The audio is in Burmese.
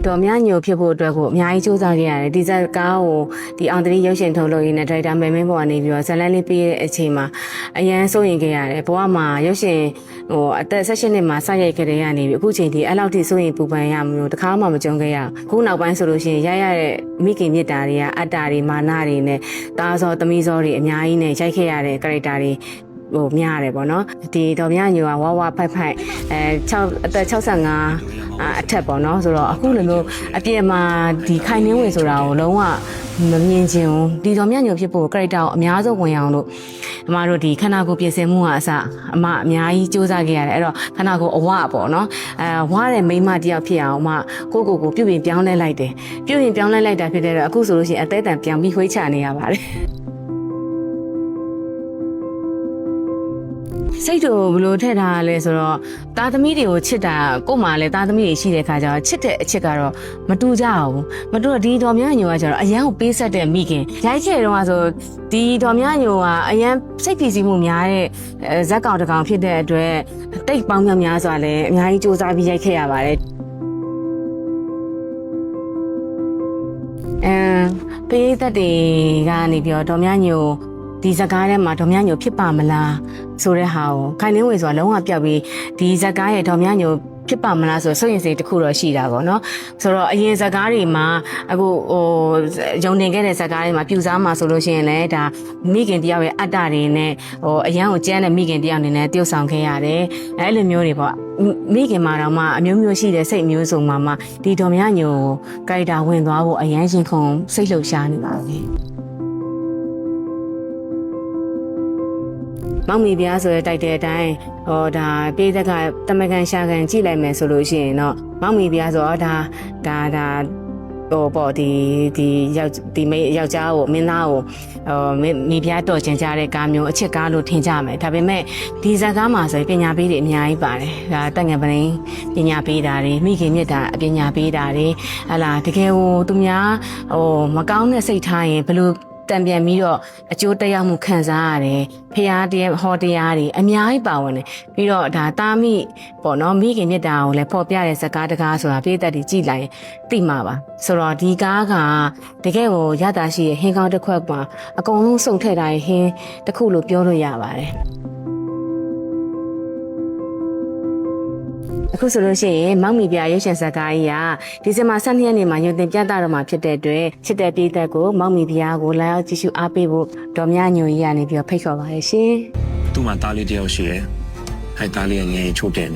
တော်များညိုဖြစ်ဖို့အတွက်ကိုအများကြီးစူးစမ်းခဲ့ရတယ်ဒီဇက်ကားကိုဒီအောင်တရီရုပ်ရှင်ထုတ်လို့ရင်းနဲ့ဒရိုက်တာမဲမင်းပေါ်ကနေပြီးတော့ဇလန်းလေးပေးတဲ့အချိန်မှာအရန်စိုးရင်ခဲ့ရတယ်ဘဝမှာရုပ်ရှင်အသက်16နှစ်မှာစရိုက်ခဲ့တဲ့ကနေပြီးအခုချိန်ဒီအဲ့လောက်ထိစိုးရင်ပူပန်ရမျိုးတခါမှမကြုံခဲ့ရအခုနောက်ပိုင်းဆိုလို့ရှိရင်ရတဲ့မိခင်မြတ်တာတွေကအတ္တတွေမာနတွေနဲ့တားစောသမီးစောတွေအများကြီးနဲ့ရိုက်ခဲ့ရတဲ့ character တွေများတယ်ပေါ့နော်ဒီတော်မြညိုကဝဝဖိုက်ဖိုက်အသက်65အထက်ပေါ့နော်ဆိုတော့အခုလိုမျိုးအပြည့်မှာဒီခိုင်နှင်းဝင်ဆိုတာကိုလုံးဝမမြင်ချင်ဘူးဒီတော်မြညိုဖြစ်ဖို့ character ကိုအများဆုံးဝင်အောင်လို့အမတို့ဒီခန္ဓာကိုယ်ပြင်ဆင်မှုကအစအမအများကြီးစူးစမ်းခဲ့ရတယ်အဲ့တော့ခန္ဓာကိုယ်အဝပေါ့နော်ဝါတဲ့မိန်းမတယောက်ဖြစ်အောင်အမကိုပြုပြင်ပြောင်းလဲလိုက်တယ်ပြုပြင်ပြောင်းလဲလိုက်တာဖြစ်တဲ့တော့အခုဆိုလို့ရှိရင်အသေးတန်ပြောင်းပြီးခွေးချနေရပါတယ်စိတ်တို့ဘလို့ထည့်ထားရလဲဆိုတော့သားသမီးတွေကိုချစ်တာကို့မှာလည်းသားသမီးတွေရှိတဲ့ခါကျတော့ချစ်တဲ့အချစ်ကတော့မတူကြဘူးမတူတော့ဒီတော်မြညိုကကျတော့အရန်ကိုပေးဆက်တဲ့မိခင်ရိုက်ခဲ့တော့ဆိုဒီတော်မြညိုကအရန်စိတ်ဖြီးစီးမှုများတဲ့ဇက်ကောင်တကောင်ဖြစ်တဲ့အတွက်တိတ်ပေါင်းများစွာလည်းအများကြီးစူးစမ်းပြီးရိုက်ခဲ့ရပါတယ်ပေးသက်တွေကနေပြီးတော့တော်မြညိုဒီဇကားထဲမှာဒေါ်မြညိုဖြစ်ပါမလားဆိုတဲ့ဟာကိုခိုင်နှင်းဝေဆိုတာလုံးဝပြောက်ပြီးဒီဇကားရဲ့ဒေါ်မြညိုဖြစ်ပါမလားဆိုစိုးရင်စိတ်တစ်ခုတော့ရှိတာပေါ့နော်ဆိုတော့အရင်ဇကားတွေမှာအခုရုံတင်ခဲ့တဲ့ဇကားတွေမှာပြူစားမှာဆိုလို့ရှိရင်လည်းဒါမိခင်တယောက်ရဲ့အတ္တတွေနဲ့အရန်ကိုကျန်းတဲ့မိခင်တယောက်အနေနဲ့တယောက်ဆောင်ခဲ့ရတယ်အဲ့လိုမျိုးတွေပေါ့မိခင်မှာတော့မှအမျိုးမျိုးရှိတဲ့စိတ်မျိုးစုံမှာဒီဒေါ်မြညိုကိုကာရီတာဝင်သွားဖို့အရန်ရှင်ခုန်စိတ်လှုပ်ရှားနေပါလေမောင်မီပြားဆိုတဲ့တိုက်တဲ့အတိုင်းဒါပေးသက်ကတမကန်ရှာကန်ကြည့်လိုက်မယ်ဆိုလို့ရှိရင်တော့မောင်မီပြားဆိုတော့ဒါပေါ့ဒီယောက်ျားကိုမင်းသားကိုမိပြားတော်ချင်ကြတဲ့ကားမျိုးအချစ်ကားလို့ထင်ကြမယ်ဒါပေမဲ့ဒီဇာတ်ကားမှာဆိုရင်ပညာပေးတွေအများကြီးပါတယ်ဒါတက်ငယ်ပရင်းပညာပေးတာတွေမိခင်မြတ်တာအပညာပေးတာတွေဟလာတကယ်ကိုသူများမကောင်းတဲ့စိတ်ထားရင်ဘလို့တံပြန်ပြီးတော့အကျိုးတက်ရောက်မှုခံစားရတယ်ဖျားတရားဟောတရားတွေအများကြီးပါဝင်တယ်ပြီးတော့ဒါတာမိပေါ့နော်မိခင်မြတ်တာကိုလည်းဖော်ပြတဲ့ဇာတ်ကားတကားဆိုတာပြည်သက်တွေကြည်လိုက်ရင်သိမှာပါဆိုတော့ဒီကားကတကယ်ကိုရတာရှိရဲ့ဟင်းကောင်းတစ်ခွက်မှာအကုန်လုံးစုံထည့်ထားတဲ့ဟင်းတစ်ခုလို့ပြောလို့ရပါတယ်အခုဆိုလို့ရှိရင်မောင်မီပြရုပ်ရှင်ဇာတ်ကားကြီးကဒီဇင်ဘာ12ရက်နေ့မှာရုံတင်ပြသတော့မှာဖြစ်တဲ့အတွက်ချစ်တဲ့ပြည်သက်ကိုမောင်မီပြကိုလာရောက်ကြည့်ရှုအားပေးဖို့ဒေါ်မြညိုကြီးကနေပြီးဖိတ်ခေါ်ပါရရှင်သူ့မှာတားလေးတယောက်ရှိတယ်။အဲတားလေးကငယ်ချိုးတယ်